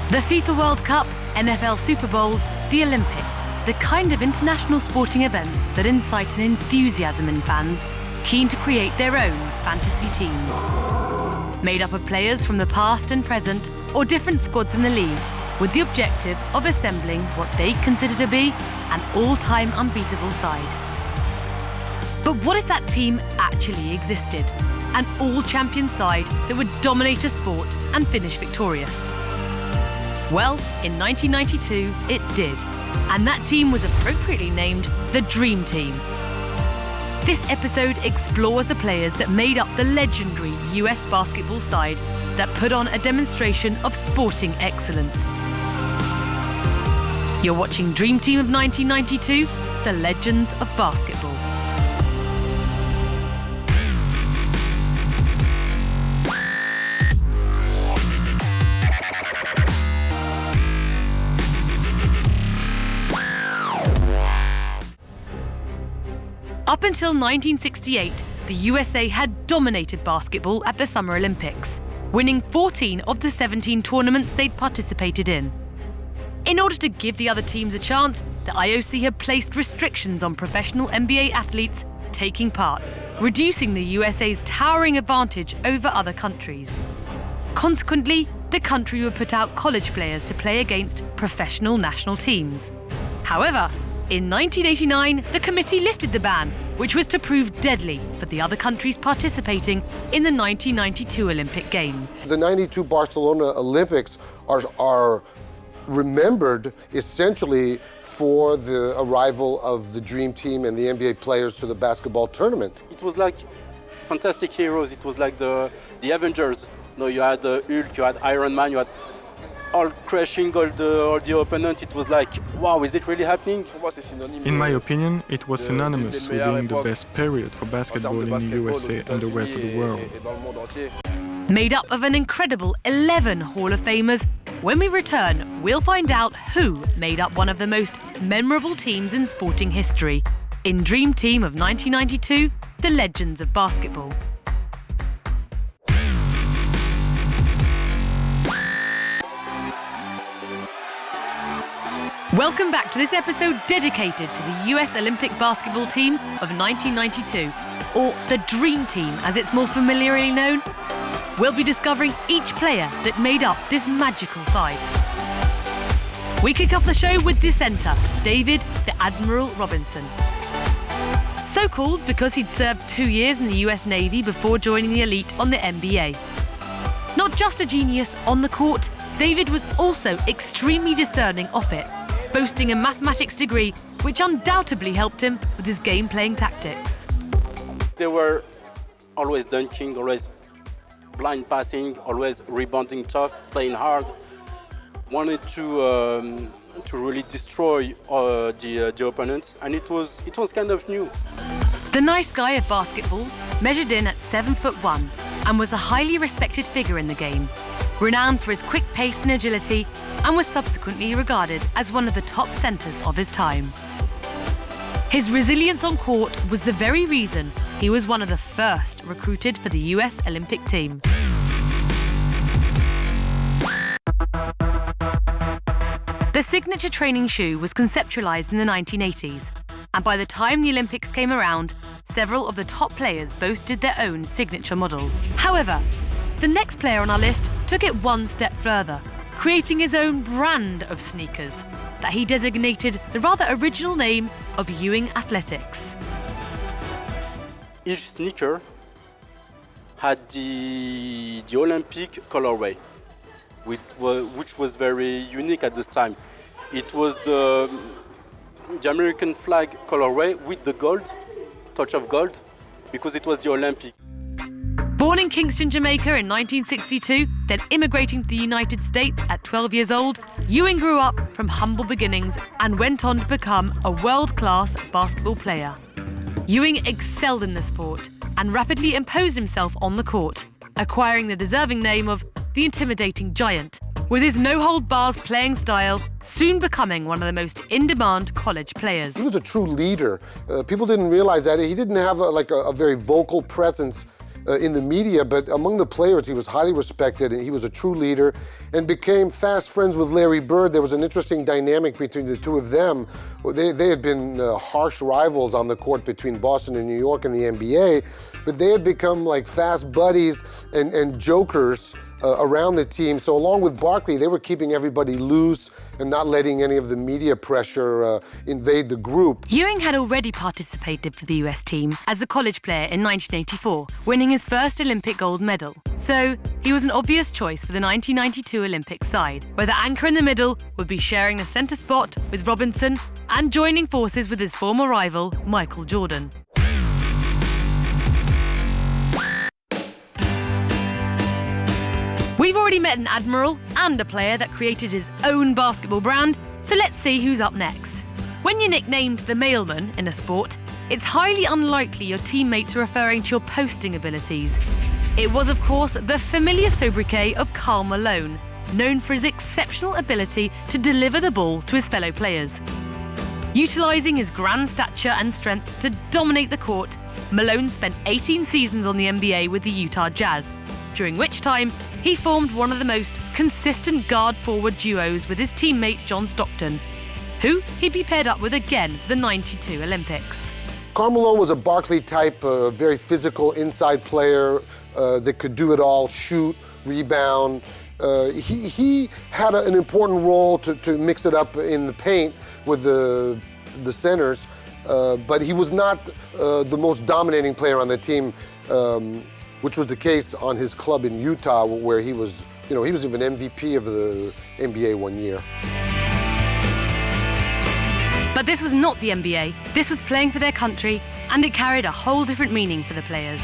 The FIFA World Cup, NFL Super Bowl, the Olympics, the kind of international sporting events that incite an enthusiasm in fans keen to create their own fantasy teams. Made up of players from the past and present, or different squads in the league, with the objective of assembling what they consider to be an all-time unbeatable side. But what if that team actually existed? An all-champion side that would dominate a sport and finish victorious? Well, in 1992, it did. And that team was appropriately named the Dream Team. This episode explores the players that made up the legendary US basketball side that put on a demonstration of sporting excellence. You're watching Dream Team of 1992, the legends of basketball. Up until 1968, the USA had dominated basketball at the Summer Olympics, winning 14 of the 17 tournaments they'd participated in. In order to give the other teams a chance, the IOC had placed restrictions on professional NBA athletes taking part, reducing the USA's towering advantage over other countries. Consequently, the country would put out college players to play against professional national teams. However, in 1989, the committee lifted the ban, which was to prove deadly for the other countries participating in the 1992 Olympic Games. The 92 Barcelona Olympics are remembered essentially for the arrival of the Dream Team and the NBA players to the basketball tournament. It was like fantastic heroes. It was like the Avengers. No, you had Hulk, you had Iron Man, you had all crushing all the opponent. It was like, wow, is it really happening? In my opinion, it was synonymous with being the best period for basketball in the USA and the rest of the world. Made up of an incredible 11 Hall of Famers, when we return, we'll find out who made up one of the most memorable teams in sporting history. In Dream Team of 1992, the legends of basketball. Welcome back to this episode dedicated to the US Olympic basketball team of 1992, or the Dream Team as it's more familiarly known. We'll be discovering each player that made up this magical side. We kick off the show with dissenter, David the Admiral Robinson. So called because he'd served 2 years in the US Navy before joining the elite on the NBA. Not just a genius on the court, David was also extremely discerning off it, boasting a mathematics degree which undoubtedly helped him with his game-playing tactics. They were always dunking, always blind passing, always rebounding tough, playing hard. Wanted to really destroy the opponents, and it was kind of new. The nice guy of basketball measured in at 7'1" and was a highly respected figure in the game, renowned for his quick pace and agility, and was subsequently regarded as one of the top centres of his time. His resilience on court was the very reason he was one of the first recruited for the US Olympic team. The signature training shoe was conceptualised in the 1980s, and by the time the Olympics came around, several of the top players boasted their own signature model. However, the next player on our list took it one step further, creating his own brand of sneakers that he designated the rather original name of Ewing Athletics. Each sneaker had the Olympic colorway, which was very unique at this time. It was the American flag colorway with the gold, touch of gold, because it was the Olympic. Born in Kingston, Jamaica in 1962, then immigrating to the United States at 12 years old, Ewing grew up from humble beginnings and went on to become a world-class basketball player. Ewing excelled in the sport and rapidly imposed himself on the court, acquiring the deserving name of the Intimidating Giant, with his no-hold-bars playing style soon becoming one of the most in-demand college players. He was a true leader. People didn't realize that. He didn't have a very vocal presence in the media, but among the players, he was highly respected, and he was a true leader, and became fast friends with Larry Bird. There was an interesting dynamic between the two of them. They had been harsh rivals on the court between Boston and New York in the NBA, but they had become like fast buddies and jokers around the team. So along with Barkley, they were keeping everybody loose and not letting any of the media pressure invade the group. Ewing had already participated for the US team as a college player in 1984, winning his first Olympic gold medal. So he was an obvious choice for the 1992 Olympic side, where the anchor in the middle would be sharing the centre spot with Robinson and joining forces with his former rival, Michael Jordan. We've already met an admiral and a player that created his own basketball brand, so let's see who's up next. When you're nicknamed the mailman in a sport, it's highly unlikely your teammates are referring to your posting abilities. It was, of course, the familiar sobriquet of Karl Malone, known for his exceptional ability to deliver the ball to his fellow players. Utilising his grand stature and strength to dominate the court, Malone spent 18 seasons on the NBA with the Utah Jazz, during which time he formed one of the most consistent guard-forward duos with his teammate John Stockton, who he'd be paired up with again for the '92 Olympics. Karl Malone was a Barkley type, very physical inside player that could do it all, shoot, rebound. He had an important role to mix it up in the paint with the centers, but he was not the most dominating player on the team, which was the case on his club in Utah, where he was even MVP of the NBA one year. But this was not the NBA. This was playing for their country, and it carried a whole different meaning for the players.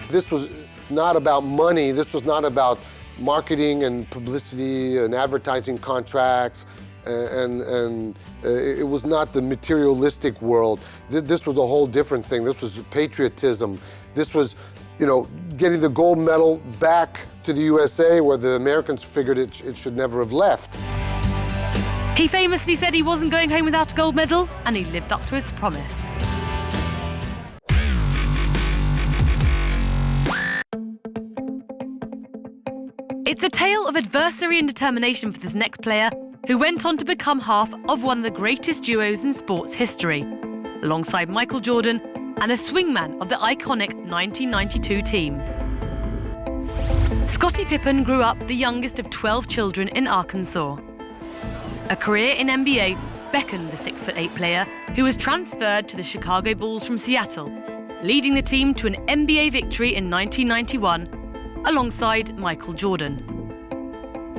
This was not about money. This was not about marketing and publicity and advertising contracts, and it was not the materialistic world. This was a whole different thing. This was patriotism. This was, getting the gold medal back to the USA, where the Americans figured it should never have left. He famously said he wasn't going home without a gold medal, and he lived up to his promise. It's a tale of adversity and determination for this next player, who went on to become half of one of the greatest duos in sports history, alongside Michael Jordan and the swingman of the iconic 1992 team. Scotty Pippen grew up the youngest of 12 children in Arkansas. A career in NBA beckoned the 6'8" player, who was transferred to the Chicago Bulls from Seattle, leading the team to an NBA victory in 1991 alongside Michael Jordan.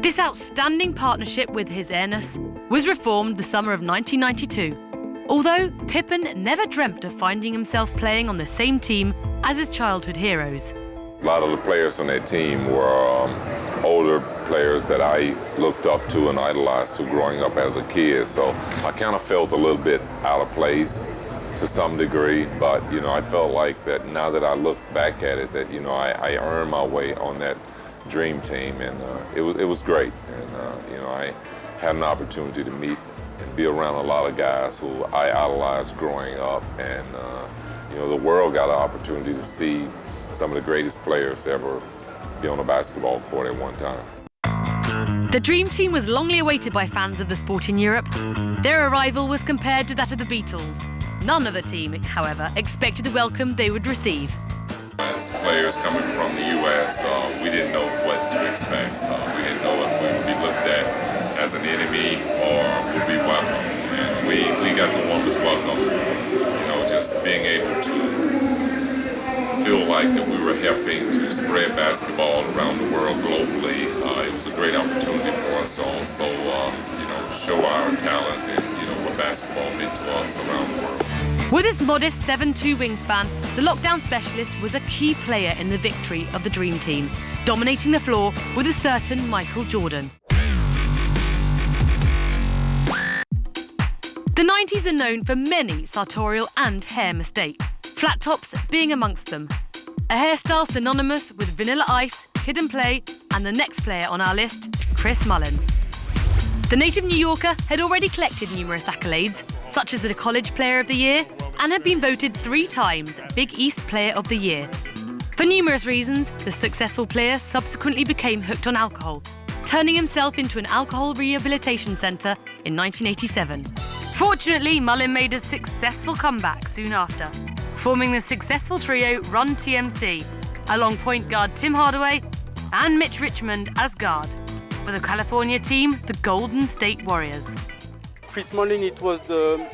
This outstanding partnership with his heiress was reformed the summer of 1992, although Pippen never dreamt of finding himself playing on the same team as his childhood heroes. A lot of the players on that team were older players that I looked up to and idolized to growing up as a kid, so I kind of felt a little bit out of place to some degree, but I felt like that now that I look back at it, that I earned my way on that dream team, and it was great. And I had an opportunity to meet and be around a lot of guys who I idolized growing up, and the world got an opportunity to see some of the greatest players ever be on a basketball court at one time. The Dream Team was longly awaited by fans of the sport in Europe. Their arrival was compared to that of the Beatles. None of the team, however, expected the welcome they would receive. As players coming from the U.S., we didn't know what to expect. We didn't know if we would be looked at as an enemy or would be welcome. And we got the warmest welcome. Just being able to feel like that we were helping to spread basketball around the world globally. It was a great opportunity for us to also, show our talent and what basketball meant to us around the world. With his modest 7'2" wingspan, the lockdown specialist was a key player in the victory of the Dream Team, dominating the floor with a certain Michael Jordan. The 90s are known for many sartorial and hair mistakes, flat tops being amongst them. A hairstyle synonymous with Vanilla Ice, Kid and Play, and the next player on our list, Chris Mullin. The native New Yorker had already collected numerous accolades, such as the College Player of the Year, and had been voted 3 times Big East Player of the Year. For numerous reasons, the successful player subsequently became hooked on alcohol, turning himself into an alcohol rehabilitation centre in 1987. Fortunately, Mullin made a successful comeback soon after, forming the successful trio Run TMC, along point guard Tim Hardaway and Mitch Richmond as guard, with the California team, the Golden State Warriors. Chris Mullin, it was the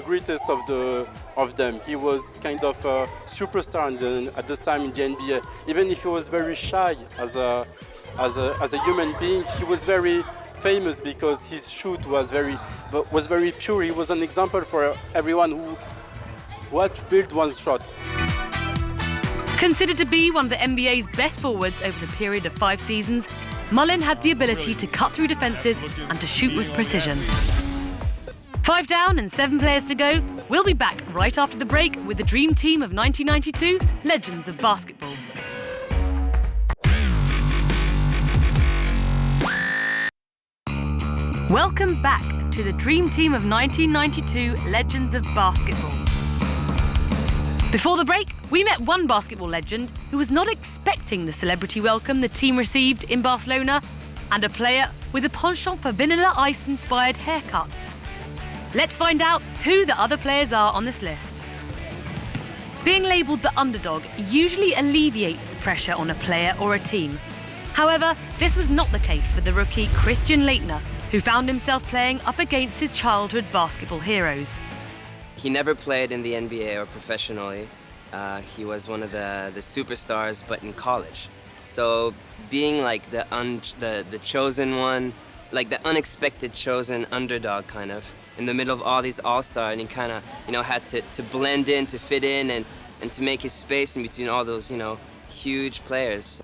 greatest of them. He was kind of a superstar at this time in the NBA. Even if he was very shy as a human being, he was very famous because his shoot was very pure. He was an example for everyone who had to build one shot. Considered to be one of the NBA's best forwards over the period of 5 seasons, Mullin had the ability to cut through defences and to shoot with precision. 5 down and 7 players to go. We'll be back right after the break with the Dream Team of 1992, legends of basketball. Welcome back to the Dream Team of 1992, legends of basketball. Before the break, we met one basketball legend who was not expecting the celebrity welcome the team received in Barcelona, and a player with a penchant for Vanilla Ice-inspired haircuts. Let's find out who the other players are on this list. Being labelled the underdog usually alleviates the pressure on a player or a team. However, this was not the case for the rookie Christian Laettner, who found himself playing up against his childhood basketball heroes. He never played in the NBA or professionally. He was one of the superstars, but in college. So being like the chosen one, like the unexpected chosen underdog kind of, in the middle of all these all-stars, and he kind of, had to blend in, to fit in, and to make his space in between all those, huge players.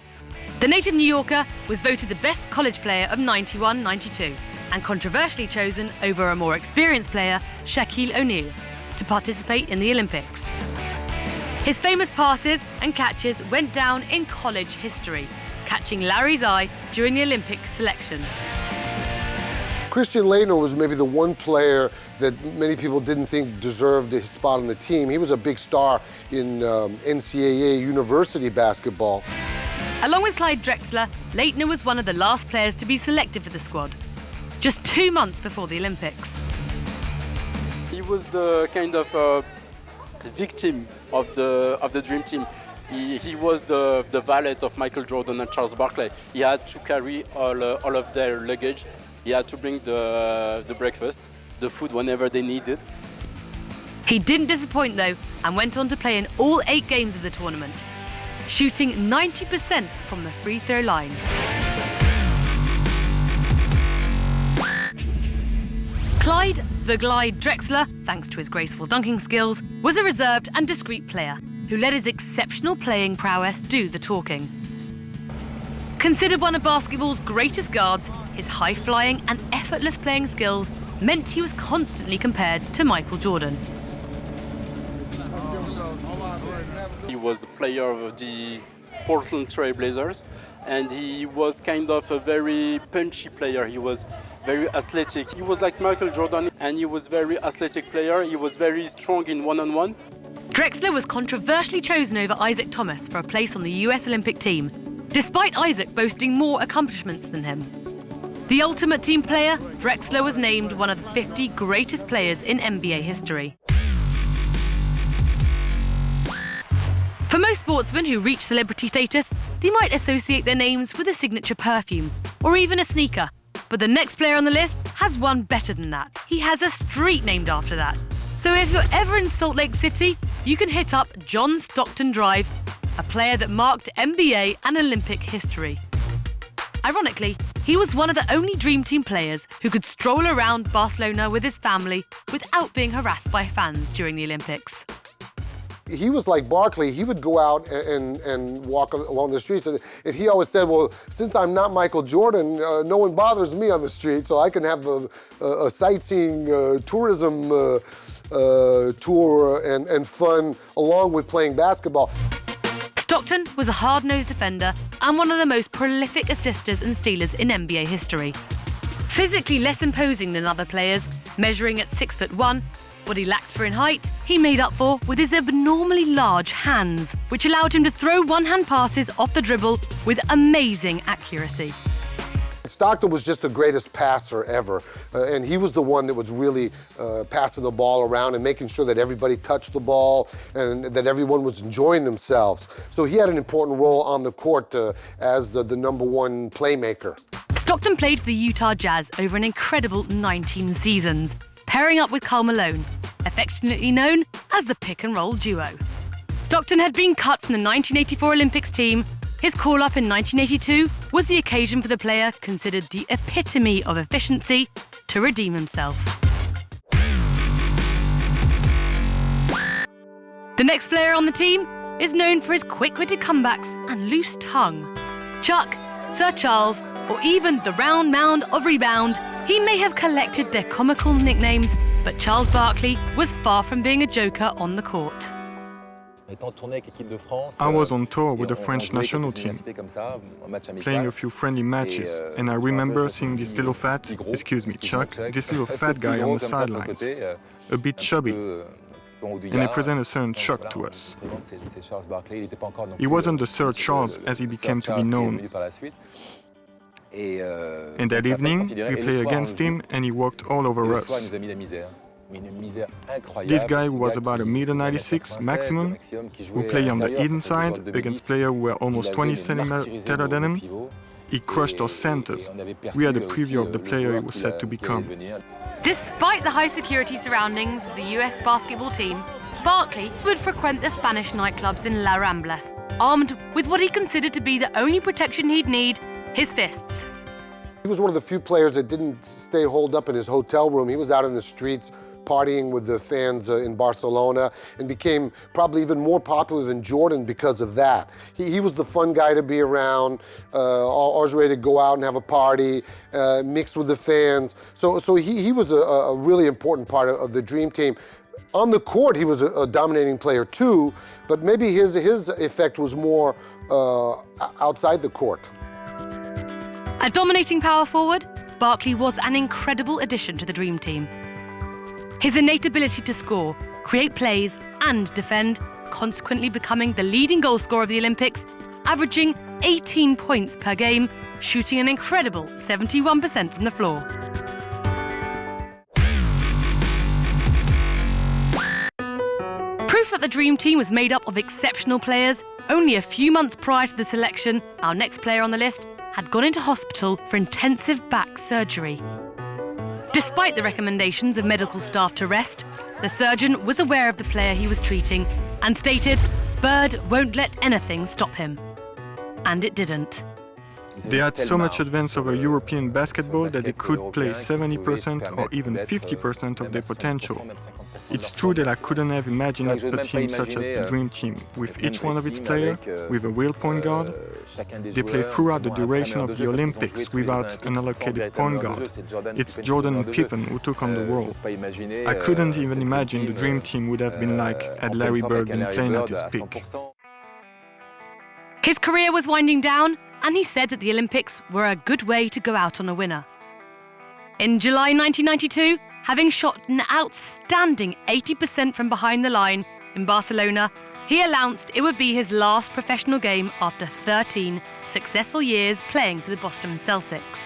The native New Yorker was voted the best college player of 91-92 and controversially chosen over a more experienced player, Shaquille O'Neal, to participate in the Olympics. His famous passes and catches went down in college history, catching Larry's eye during the Olympic selection. Christian Laettner was maybe the one player that many people didn't think deserved his spot on the team. He was a big star in NCAA university basketball. Along with Clyde Drexler, Laettner was one of the last players to be selected for the squad, just 2 months before the Olympics. He was the kind of victim of the Dream Team. He was the valet of Michael Jordan and Charles Barkley. He had to carry all of their luggage. He had to bring the breakfast, the food whenever they needed. He didn't disappoint though, and went on to play in all 8 games of the tournament, shooting 90% from the free throw line. Clyde "The Glide" Drexler, thanks to his graceful dunking skills, was a reserved and discreet player who let his exceptional playing prowess do the talking. Considered one of basketball's greatest guards, his high-flying and effortless playing skills meant he was constantly compared to Michael Jordan. He was a player of the Portland Trail Blazers, and he was kind of a very punchy player. He was very athletic. He was like Michael Jordan, and he was a very athletic player. He was very strong in one-on-one. Drexler was controversially chosen over Isaac Thomas for a place on the US Olympic team, despite Isaac boasting more accomplishments than him. The ultimate team player, Drexler was named one of the 50 greatest players in NBA history. For most sportsmen who reach celebrity status, they might associate their names with a signature perfume or even a sneaker. But the next player on the list has one better than that. He has a street named after that. So if you're ever in Salt Lake City, you can hit up John Stockton Drive, a player that marked NBA and Olympic history. Ironically, he was one of the only Dream Team players who could stroll around Barcelona with his family without being harassed by fans during the Olympics. He was like Barkley. He would go out and walk along the streets. And he always said, well, since I'm not Michael Jordan, no one bothers me on the street, so I can have a sightseeing tourism tour and fun along with playing basketball. Stockton was a hard-nosed defender and one of the most prolific assisters and stealers in NBA history. Physically less imposing than other players, measuring at 6'1", What he lacked for in height, he made up for with his abnormally large hands, which allowed him to throw one-hand passes off the dribble with amazing accuracy. Stockton was just the greatest passer ever, and he was the one that was really passing the ball around and making sure that everybody touched the ball and that everyone was enjoying themselves. So he had an important role on the court as the number one playmaker. Stockton played for the Utah Jazz over an incredible 19 seasons, pairing up with Karl Malone, affectionately known as the pick-and-roll duo. Stockton had been cut from the 1984 Olympics team. His call-up in 1982 was the occasion for the player considered the epitome of efficiency to redeem himself. The next player on the team is known for his quick-witted comebacks and loose tongue. Chuck, Sir Charles, or even the Round Mound of Rebound, he may have collected their comical nicknames, but Charles Barkley was far from being a joker on the court. I was on tour with the French national team, playing a few friendly matches, and I remember seeing this little fat, excuse me, Chuck, this little fat guy on the sidelines, a bit chubby, and he presented a certain shock to us. He wasn't the Sir Charles as he became to be known. And that evening, we played against him and he walked all over us. This guy who was about 1.96 m maximum, who played on the hidden side against players who were almost 20 centimeters taller than him. He crushed our centers. We had a preview of the player he was set to become. Despite the high security surroundings of the US basketball team, Barkley would frequent the Spanish nightclubs in La Ramblas, armed with what he considered to be the only protection he'd need, his fists. He was one of the few players that didn't stay holed up in his hotel room. He was out in the streets partying with the fans in Barcelona and became probably even more popular than Jordan because of that. He was the fun guy to be around, always ready to go out and have a party, mixed with the fans. So he was a really important part of the Dream Team. On the court, he was a dominating player too, but maybe his effect was more outside the court. A dominating power forward, Barkley was an incredible addition to the Dream Team. His innate ability to score, create plays, and defend, consequently becoming the leading goal scorer of the Olympics, averaging 18 points per game, shooting an incredible 71% from the floor. Proof that the Dream Team was made up of exceptional players. Only a few months prior to the selection, our next player on the list had gone into hospital for intensive back surgery. Despite the recommendations of medical staff to rest, the surgeon was aware of the player he was treating and stated, "Bird won't let anything stop him." And it didn't. They had so much advance over European basketball that they could play 70% or even 50% of their potential. It's true that I couldn't have imagined a team such as the Dream Team, with each one of its players with a real point guard. They play throughout the duration of the Olympics without an allocated point guard. It's Jordan and Pippen who took on the role. I couldn't even imagine the Dream Team would have been like had Larry Bird been playing at his peak. His career was winding down, and he said that the Olympics were a good way to go out on a winner. In July 1992, having shot an outstanding 80% from behind the line in Barcelona, he announced it would be his last professional game after 13 successful years playing for the Boston Celtics.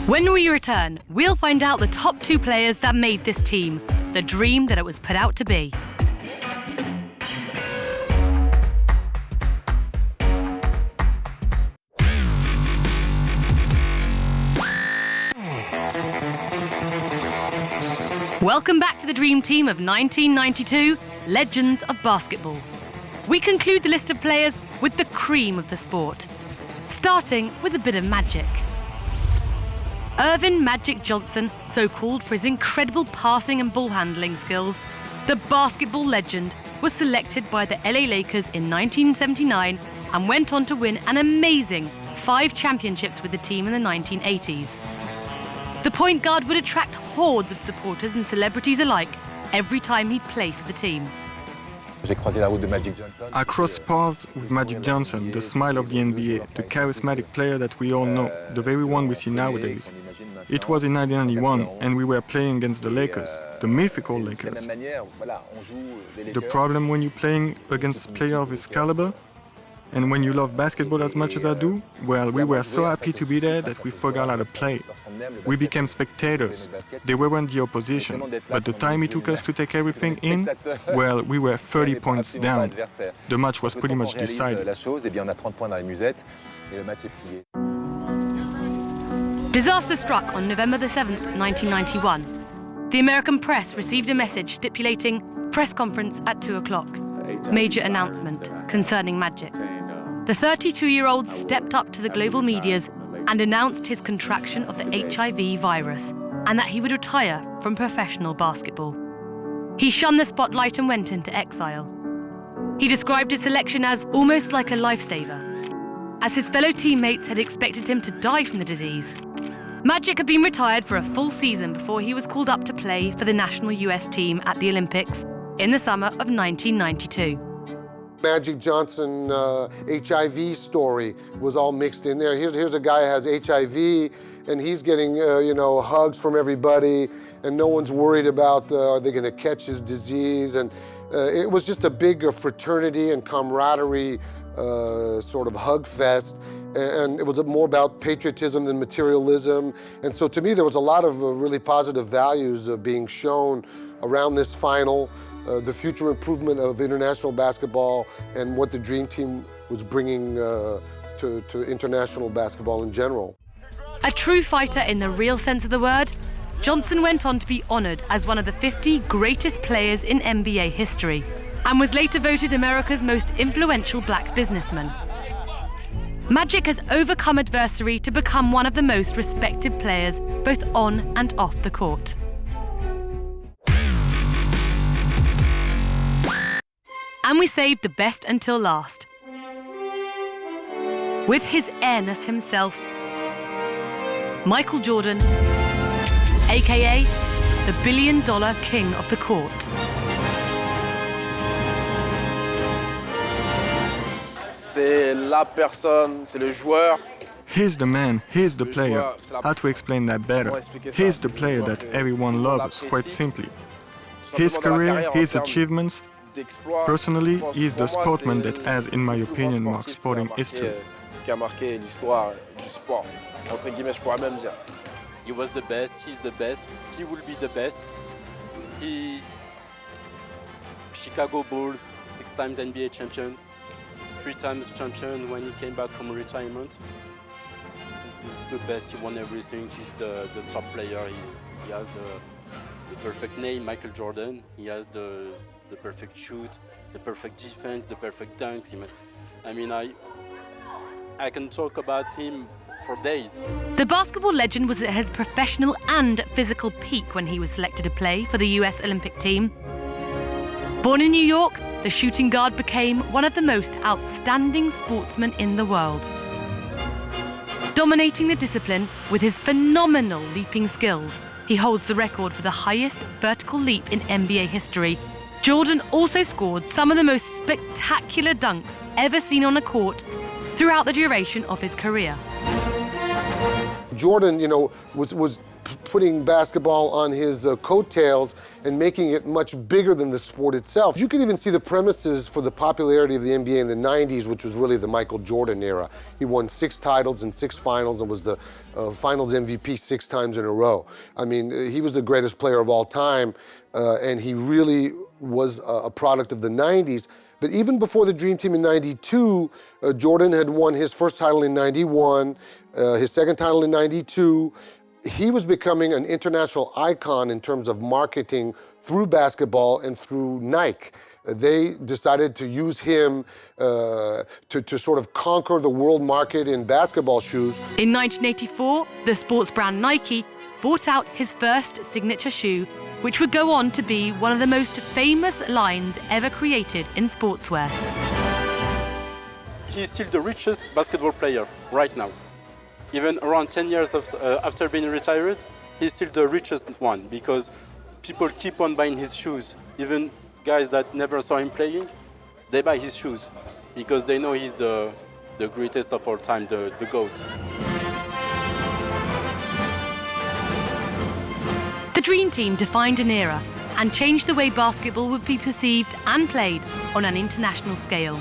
When we return, we'll find out the top two players that made this team, the dream that it was put out to be. Welcome back to the Dream Team of 1992, Legends of Basketball. We conclude the list of players with the cream of the sport, starting with a bit of magic. Irvin Magic Johnson, so called for his incredible passing and ball handling skills, the basketball legend was selected by the LA Lakers in 1979 and went on to win an amazing 5 championships with the team in the 1980s. The point guard would attract hordes of supporters and celebrities alike every time he'd play for the team. I crossed paths with Magic Johnson, the smile of the NBA, the charismatic player that we all know, the very one we see nowadays. It was in 1991, and we were playing against the Lakers, the mythical Lakers. The problem when you're playing against a player of his caliber, and when you love basketball as much as I do, well, we were so happy to be there that we forgot how to play. We became spectators. They weren't the opposition, but the time it took us to take everything in, well, we were 30 points down. The match was pretty much decided. Disaster struck on November the 7th, 1991. The American press received a message stipulating press conference at 2 o'clock. Major announcement concerning Magic. The 32-year-old stepped up to the global medias and announced his contraction of the HIV virus and that he would retire from professional basketball. He shunned the spotlight and went into exile. He described his selection as almost like a lifesaver, as his fellow teammates had expected him to die from the disease. Magic had been retired for a full season before he was called up to play for the national US team at the Olympics in the summer of 1992. Magic Johnson HIV story was all mixed in there. Here's a guy who has HIV, and he's getting hugs from everybody, and no one's worried about are they going to catch his disease. And it was just a big fraternity and camaraderie sort of hug fest, and it was more about patriotism than materialism. And so to me, there was a lot of really positive values being shown around this final. The future improvement of international basketball and what the Dream Team was bringing to international basketball in general. A true fighter in the real sense of the word, Johnson went on to be honored as one of the 50 greatest players in NBA history and was later voted America's most influential black businessman. Magic has overcome adversity to become one of the most respected players both on and off the court. And we saved the best until last. With his airness himself, Michael Jordan, aka the $1 billion king of the court. C'est la personne, c'est le joueur. He's the man, he's the player. How to explain that better? He's the player that everyone loves, quite simply. His career, his achievements. Personally, he's the sportsman that has, in my opinion, marked sporting history. Qui a marqué l'histoire du sport. Entre guillemets, je pourrais même dire. He was the best, he's the best, he will be the best. He Chicago Bulls, 6 times NBA champion, 3 times champion when he came back from retirement. The best, he won everything, he's the top player, he has the perfect name, Michael Jordan. He has the perfect shoot, the perfect defense, the perfect dunks. I mean, I can talk about him for days. The basketball legend was at his professional and physical peak when he was selected to play for the US Olympic team. Born in New York, the shooting guard became one of the most outstanding sportsmen in the world. Dominating the discipline with his phenomenal leaping skills, he holds the record for the highest vertical leap in NBA history. Jordan also scored some of the most spectacular dunks ever seen on a court throughout the duration of his career. Jordan, was putting basketball on his coattails and making it much bigger than the sport itself. You can even see the premises for the popularity of the NBA in the 90s, which was really the Michael Jordan era. He won 6 titles and 6 finals and was the finals MVP 6 times in a row. I mean, he was the greatest player of all time, and he really was a product of the 90s. But even before the Dream Team in 92, Jordan had won his first title in 91, his second title in 92. He was becoming an international icon in terms of marketing through basketball and through Nike. They decided to use him to sort of conquer the world market in basketball shoes. In 1984, the sports brand Nike brought out his first signature shoe, which would go on to be one of the most famous lines ever created in sportswear. He's still the richest basketball player right now. Even around 10 years after being retired, he's still the richest one because people keep on buying his shoes. Even guys that never saw him playing, they buy his shoes because they know he's the greatest of all time, the GOAT. The Dream Team defined an era and changed the way basketball would be perceived and played on an international scale.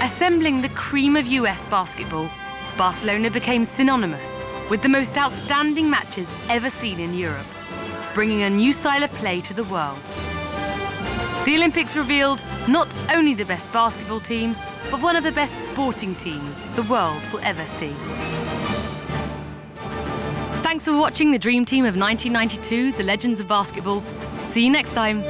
Assembling the cream of US basketball, Barcelona became synonymous with the most outstanding matches ever seen in Europe, bringing a new style of play to the world. The Olympics revealed not only the best basketball team, but one of the best sporting teams the world will ever see. Thanks for watching the Dream Team of 1992, The Legends of Basketball. See you next time.